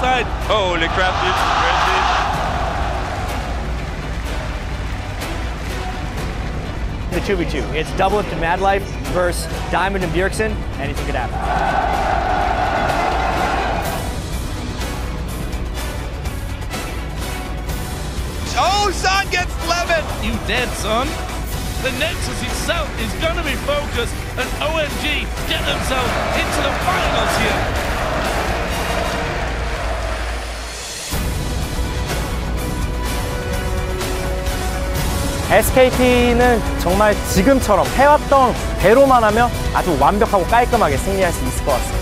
side. Holy crap, this is crazy. The 2v2. It's Double Up to Mad Life versus Diamond and Bjergsen. Anything could happen. Oh, Son gets 11! You dead, son? The Nexus itself is going to be focused, and OMG get themselves into the finals here. SKT는 정말 지금처럼 해왔던 대로만 하면 아주 완벽하고 깔끔하게 승리할 수 있을 것 같습니다.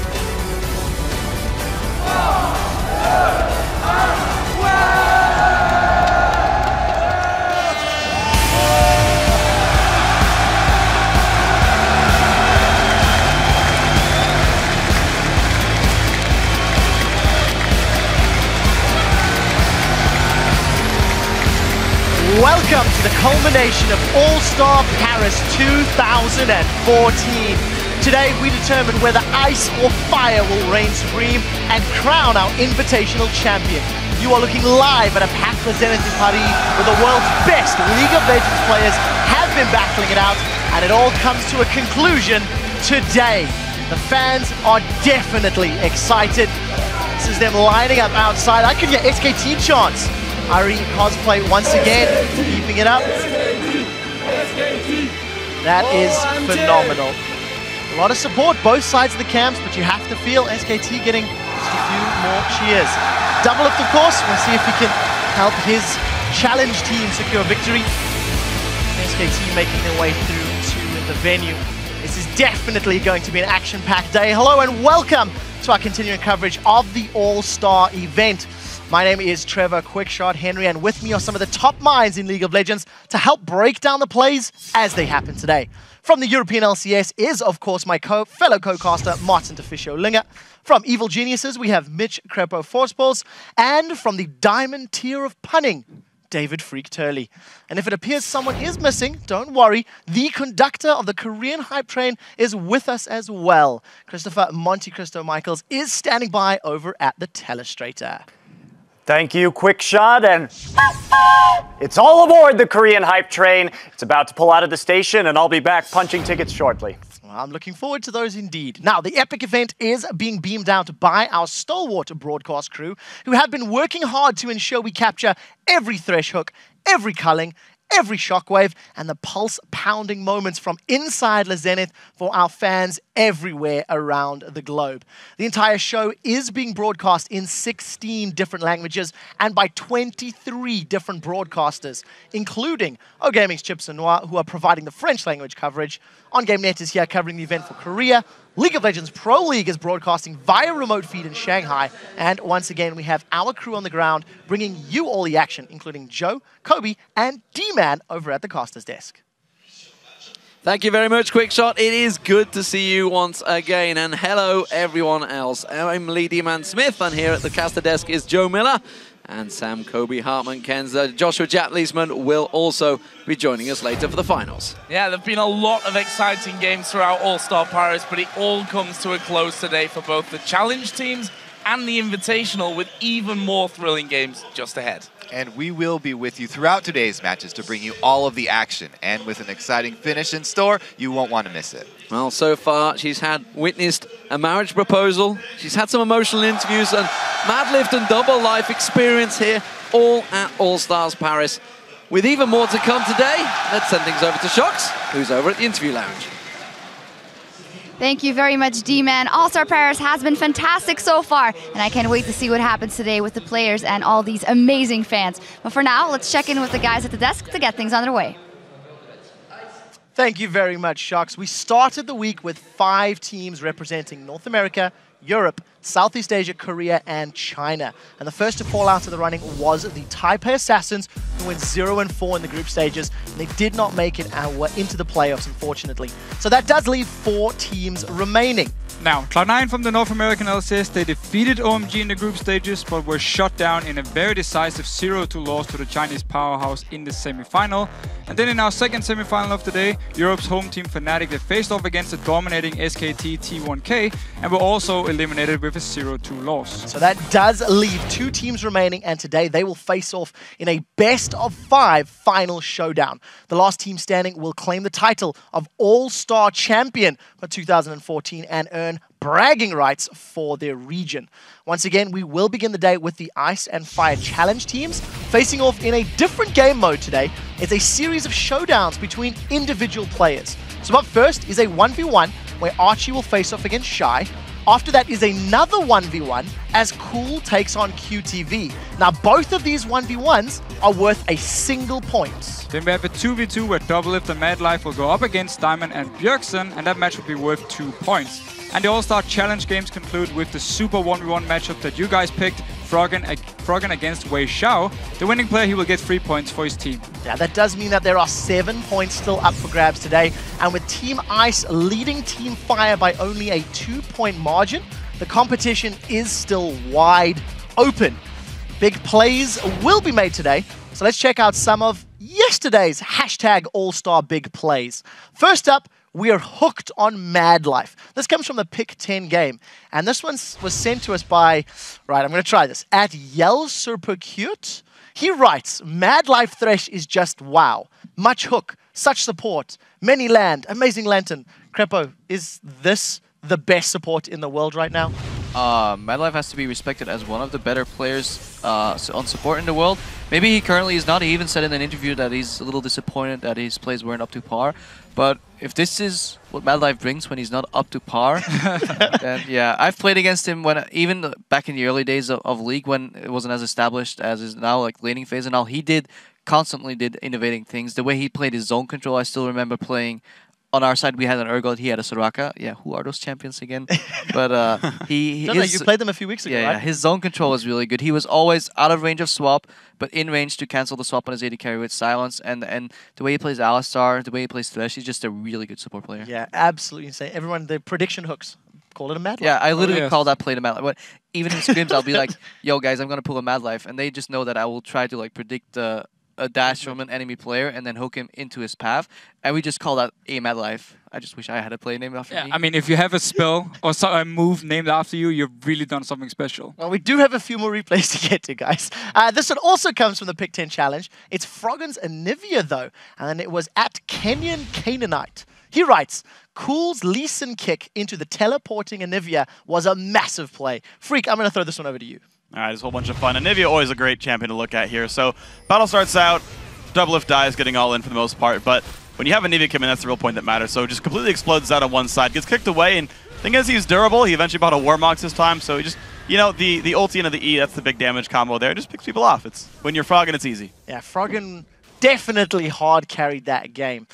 Welcome to the culmination of All-Star Paris 2014. Today we determine whether ice or fire will reign supreme and crown our invitational champion. You are looking live at a packed Zenith in Paris where the world's best League of Legends players have been battling it out, and it all comes to a conclusion today. The fans are definitely excited. This is them lining up outside. I could get SKT chants. Ari cosplay once again, keeping it up. That is phenomenal. A lot of support, both sides of the camps, but you have to feel SKT getting just a few more cheers. Double Up, of course, we'll see if he can help his challenge team secure victory. SKT making their way through to the venue. This is definitely going to be an action-packed day. Hello and welcome to our continuing coverage of the All-Star event. My name is Trevor Quickshot Henry, and with me are some of the top minds in League of Legends to help break down the plays as they happen today. From the European LCS is, of course, my fellow co-caster, Martin Fischer-Linger. From Evil Geniuses, we have Mitch Crepo Forceballs. And from the Diamond tier of punning, David Freak Turley. And if it appears someone is missing, don't worry. The conductor of the Korean hype train is with us as well. Christopher Monte Cristo Michaels is standing by over at the Telestrator. Thank you, Quickshot, and it's all aboard the Korean hype train. It's about to pull out of the station, and I'll be back punching tickets shortly. Well, I'm looking forward to those indeed. Now, the epic event is being beamed out by our stalwart broadcast crew, who have been working hard to ensure we capture every thresh hook, every culling, every shockwave, and the pulse-pounding moments from inside La Zenith for our fans everywhere around the globe. The entire show is being broadcast in 16 different languages and by 23 different broadcasters, including OGaming's Chips and Noir, who are providing the French language coverage. OnGameNet is here covering the event for Korea. League of Legends Pro League is broadcasting via remote feed in Shanghai. And once again, we have our crew on the ground bringing you all the action, including Joe, Kobe, and D-Man over at the caster's desk. Thank you very much, Quickshot. It is good to see you once again. And hello, everyone else. I'm Lee D-Man Smith, and here at the caster desk is Joe Miller. And Sam, Kobe, Hartman, Kenza, Joshua Jatleesman will also be joining us later for the finals. Yeah, there have been a lot of exciting games throughout All-Star Paris, but it all comes to a close today for both the challenge teams and the Invitational, with even more thrilling games just ahead. And we will be with you throughout today's matches to bring you all of the action. And with an exciting finish in store, you won't want to miss it. Well, so far, she's witnessed a marriage proposal. She's had some emotional interviews and mad lift and double life experience here, all at All-Stars Paris. With even more to come today, let's send things over to Shox, who's over at the interview lounge. Thank you very much, D-Man. All-Star Paris has been fantastic so far, and I can't wait to see what happens today with the players and all these amazing fans. But for now, let's check in with the guys at the desk to get things underway. Thank you very much, Shox. We started the week with 5 teams representing North America, Europe, Southeast Asia, Korea, and China. And the first to fall out of the running was the Taipei Assassins, who went 0-4 in the group stages, and they did not make it into the playoffs, unfortunately. So that does leave 4 teams remaining. Now, Cloud9 from the North American LCS, they defeated OMG in the group stages, but were shut down in a very decisive 0-2 loss to the Chinese powerhouse in the semi-final. And then in our second semi-final of the day, Europe's home team Fnatic, they faced off against the dominating SKT T1K and were also eliminated with a 0-2 loss. So that does leave 2 teams remaining, and today they will face off in a best-of-5 final showdown. The last team standing will claim the title of All-Star Champion for 2014 and earn bragging rights for their region. Once again, we will begin the day with the Ice and Fire Challenge teams facing off in a different game mode today. It's a series of showdowns between individual players. So up first is a 1v1 where Archie will face off against Shy. After that is another 1v1 as Cool takes on QTV. Now both of these 1v1s are worth a single point. Then we have a 2v2 where Doublelift and Madlife will go up against Diamond and Bjergsen, and that match will be worth 2 points. And the All-Star Challenge games conclude with the Super 1v1 matchup that you guys picked, Froggen against Wei Xiao. The winning player, he will get 3 points for his team. Yeah, that does mean that there are 7 points still up for grabs today. And with Team Ice leading Team Fire by only a 2-point margin, the competition is still wide open. Big plays will be made today. So let's check out some of yesterday's hashtag All-Star Big Plays. First up, we are hooked on Madlife. This comes from the Pick 10 game. And this one was sent to us by, right, I'm going to try this, at YellSuperCute. He writes, Madlife Thresh is just wow. Much hook, such support, many land, amazing lantern. Crepo, is this the best support in the world right now? Madlife has to be respected as one of the better players on support in the world. Maybe he currently is not. He even said in an interview that he's a little disappointed that his plays weren't up to par. But if this is what Madlife brings when he's not up to par, then yeah, I've played against him when even back in the early days of League when it wasn't as established as is now, like laning phase and all. He constantly did innovating things. The way he played his zone control, I still remember playing. On our side, we had an Urgot, he had a Soraka. Yeah, who are those champions again? But you played them a few weeks ago, yeah, right? Yeah, his zone control was really good. He was always out of range of swap, but in range to cancel the swap on his AD carry with silence. And the way he plays Alistar, the way he plays Thresh, he's just a really good support player. Yeah, absolutely insane. Everyone, the prediction hooks, call it a Madlife. Yeah, I literally call that play to Madlife. But even in scrims, I'll be like, yo, guys, I'm going to pull a Madlife. And they just know that I will try to like predict a dash from an enemy player and then hook him into his path, and we just call that a Madlife. I just wish I had a play named after me. I mean, if you have a spell or a move named after you, you've really done something special. Well, we do have a few more replays to get to, guys. This one also comes from the Pick 10 Challenge. It's Froggen's Anivia, though, and it was at Kenyan Canaanite. He writes, Cool's Leeson kick into the teleporting Anivia was a massive play. Freak, I'm going to throw this one over to you. All right, it's a whole bunch of fun. Anivia always a great champion to look at here. So battle starts out, Doublelift dies, getting all in for the most part. But when you have Anivia come in, that's the real point that matters. So just completely explodes out on one side, gets kicked away, and thing is, he's durable. He eventually bought a Warmox this time, so he just, you know, the ulti into the E, that's the big damage combo there. Just picks people off. It's when you're Froggen, it's easy. Yeah, Froggen definitely hard carried that game.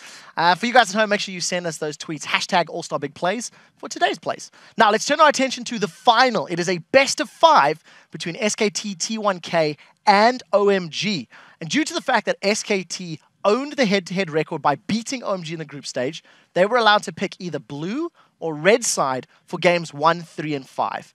For you guys at home, make sure you send us those tweets, hashtag All-Star Big Plays for today's plays. Now, let's turn our attention to the final. It is a best-of-5 between SKT T1K and OMG. And due to the fact that SKT owned the head-to-head record by beating OMG in the group stage, they were allowed to pick either blue or red side for games 1, 3, and 5.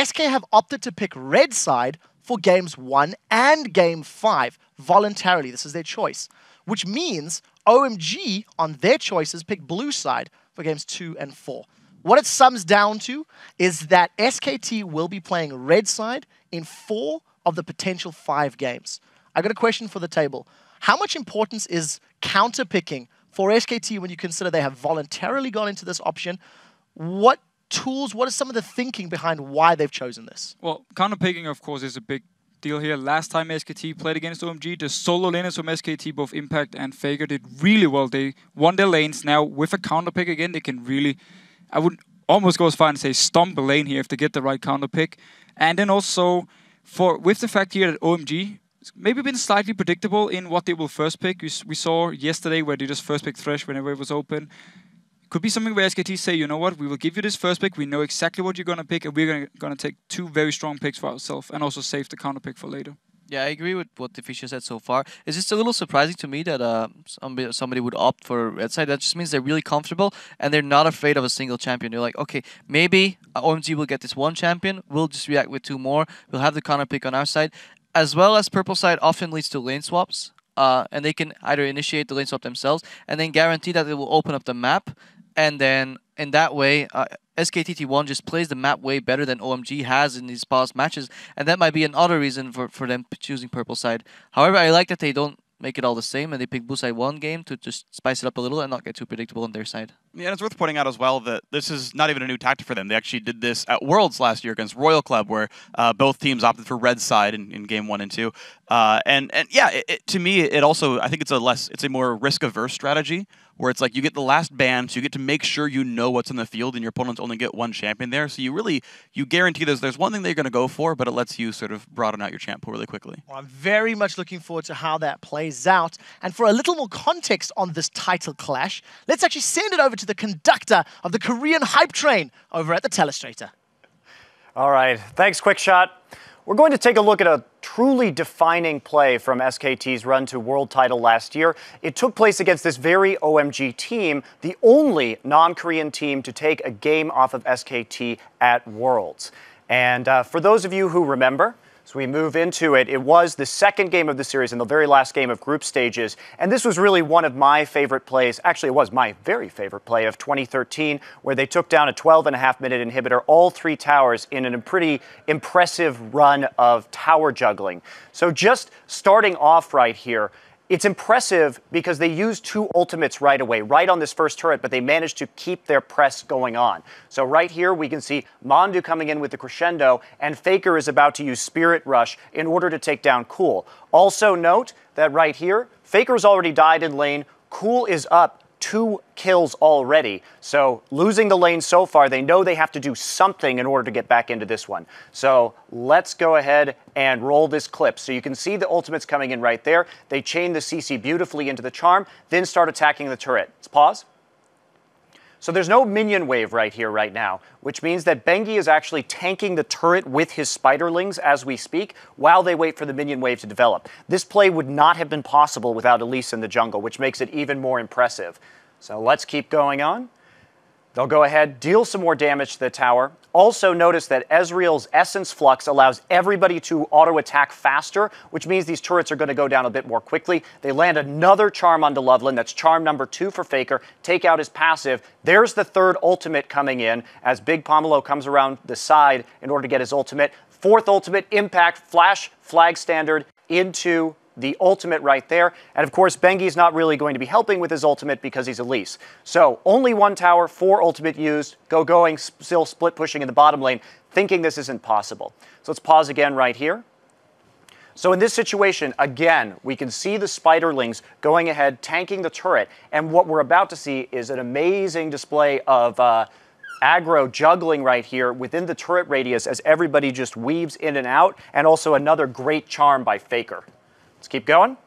SK have opted to pick red side for games 1 and game 5 voluntarily. This is their choice, which means OMG on their choices pick blue side for games 2 and 4. What it sums down to is that SKT will be playing red side in 4 of the potential 5 games. I got a question for the table. How much importance is counter picking for SKT when you consider they have voluntarily gone into this option? What tools, what is some of the thinking behind why they've chosen this? Well, counter picking, of course, is a big deal here. Last time SKT played against OMG, the solo laners from SKT, both Impact and FLICKR, did really well. They won their lanes. Now, with a counter pick again, they can really, I would almost go as far and say, stomp a lane here if they get the right counter pick. And then also, with the fact here that OMG maybe been slightly predictable in what they will first pick. We saw yesterday where they just first picked Thresh whenever it was open. Could be something where SKT say, you know what, we will give you this first pick, we know exactly what you're going to pick, and we're going to take 2 very strong picks for ourselves, and also save the counter pick for later. Yeah, I agree with what Fischer said so far. It's just a little surprising to me that somebody would opt for red side. That just means they're really comfortable, and they're not afraid of a single champion. They're like, okay, maybe OMG will get this 1 champion, we'll just react with 2 more, we'll have the counter pick on our side. As well as purple side often leads to lane swaps. and they can either initiate the lane swap themselves and then guarantee that it will open up the map, and then in that way, SKTT1 just plays the map way better than OMG has in these past matches, and that might be another reason for them choosing purple side. However, I like that they don't make it all the same and they pick blue side one game to just spice it up a little and not get too predictable on their side. Yeah, and it's worth pointing out as well that this is not even a new tactic for them. They actually did this at Worlds last year against Royal Club, where both teams opted for red side in game 1 and 2. And yeah, to me, it also, I think it's a more risk-averse strategy, where it's like you get the last ban, so you get to make sure you know what's in the field, and your opponents only get one champion there. So you guarantee there's one thing they're going to go for, but it lets you sort of broaden out your champ pool really quickly. Well, I'm very much looking forward to how that plays out. And for a little more context on this title clash, let's actually send it over to the conductor of the Korean hype train over at the Telestrator. All right, thanks, Quickshot. We're going to take a look at a truly defining play from SKT's run to world title last year. It took place against this very OMG team, the only non-Korean team to take a game off of SKT at Worlds. And for those of you who remember, as we move into it, it was the second game of the series and the very last game of group stages. And this was really one of my favorite plays. Actually, it was my very favorite play of 2013, where they took down a 12.5-minute inhibitor, all 3 towers, in a pretty impressive run of tower juggling. So just starting off right here, it's impressive because they used 2 ultimates right away, right on this first turret, but they managed to keep their press going on. So right here we can see Mondu coming in with the crescendo, and FLICKR is about to use Spirit Rush in order to take down Cool. Also note that right here, FLICKR's already died in lane, Cool is up 2 kills already. So losing the lane so far, they know they have to do something in order to get back into this one. So let's go ahead and roll this clip. So you can see the ultimates coming in right there. They chain the CC beautifully into the charm, then start attacking the turret. Let's pause. So there's no minion wave right here right now, which means that Bengi is actually tanking the turret with his spiderlings as we speak while they wait for the minion wave to develop. This play would not have been possible without Elise in the jungle, which makes it even more impressive. So let's keep going on. They'll go ahead, deal some more damage to the tower. Also notice that Ezreal's Essence Flux allows everybody to auto-attack faster, which means these turrets are going to go down a bit more quickly. They land another charm onto Loveland. That's charm number 2 for FLICKR. Take out his passive. There's the 3rd ultimate coming in as Big Pomelo comes around the side in order to get his ultimate. 4th ultimate, Impact, Flash, Flag Standard into the ultimate right there. And of course, Bengi's not really going to be helping with his ultimate because he's Elise. So only 1 tower, 4 ultimate used, going, still split pushing in the bottom lane, thinking this isn't possible. So let's pause again right here. So in this situation, again, we can see the spiderlings going ahead, tanking the turret. And what we're about to see is an amazing display of aggro juggling right here within the turret radius as everybody just weaves in and out. And also another great charm by FLICKR. Let's keep going.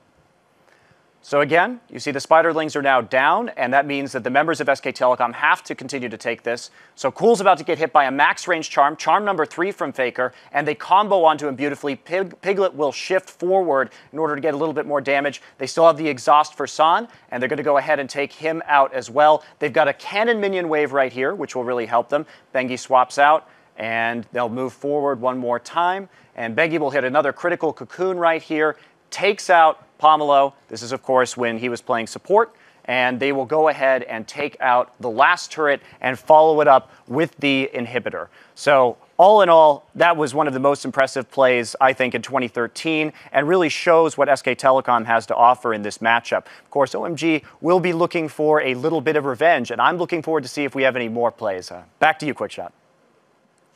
So again, you see the spiderlings are now down, and that means that the members of SK Telecom have to continue to take this. So Cool's about to get hit by a max range charm, charm number 3 from FLICKR, and they combo onto him beautifully. Piglet will shift forward in order to get a little bit more damage. They still have the exhaust for San, and they're going to go ahead and take him out as well. They've got a cannon minion wave right here, which will really help them. Bengi swaps out, and they'll move forward one more time, and Bengi will hit another critical cocoon right here, takes out Pomelo. This is, of course, when he was playing support. And they will go ahead and take out the last turret and follow it up with the inhibitor. So all in all, that was one of the most impressive plays, I think, in 2013 and really shows what SK Telecom has to offer in this matchup. Of course, OMG will be looking for a little bit of revenge, and I'm looking forward to see if we have any more plays. Back to you, Quickshot.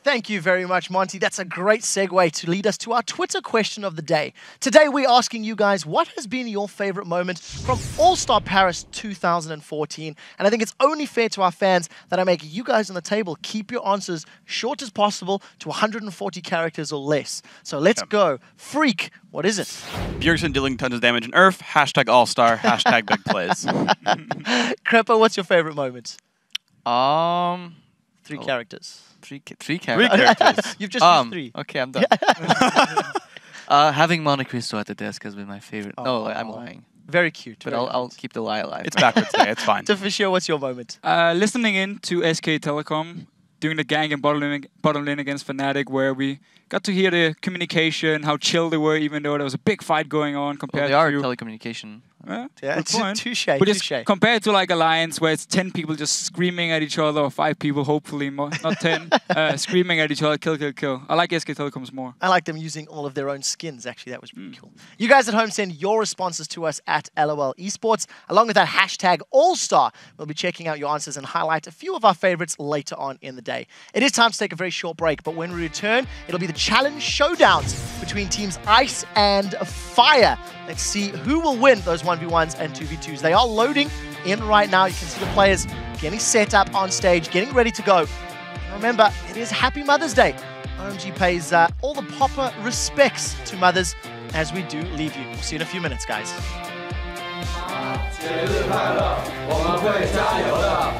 Thank you very much, Monty. That's a great segue to lead us to our Twitter question of the day. Today, we're asking you guys, what has been your favorite moment from All-Star Paris 2014? And I think it's only fair to our fans that I make you guys on the table keep your answers short as possible to 140 characters or less. So let's go. Freak, what is it? Bjergsen dealing tons of damage in Earth, hashtag All-Star, hashtag big plays. Creppa, what's your favorite moment? 3 characters. Three characters. 3 characters. You've just used 3. Okay, I'm done. Having Monte Cristo at the desk has been my favorite. No, I'm lying. Very cute. But I'll keep the lie alive. It's backwards day. It's fine. Fisher, what's your moment? Listening in to SK Telecom doing the gank and bottom lane against Fnatic, where we got to hear the communication, how chill they were, even though there was a big fight going on compared Well, they to... are telecommunication. Yeah, good point. touche, But just touche. compared to like Alliance, where it's 10 people just screaming at each other, or 5 people, hopefully, more, not 10, screaming at each other, kill, kill, kill. I like SK Telecoms more. I like them using all of their own skins, actually. That was pretty cool. You guys at home send your responses to us at LOL Esports, along with that hashtag All-Star. We'll be checking out your answers and highlight a few of our favorites later on in the day. It is time to take a very short break, but when we return, it'll be the challenge showdowns between teams Ice and Fire. Let's see who will win those 1v1s and 2v2s. They are loading in right now. You can see the players getting set up on stage, getting ready to go. And remember, it is Happy Mother's Day. OMG pays all the proper respects to mothers as we do leave you. We'll see you in a few minutes, guys. 节日快乐，我们会加油的。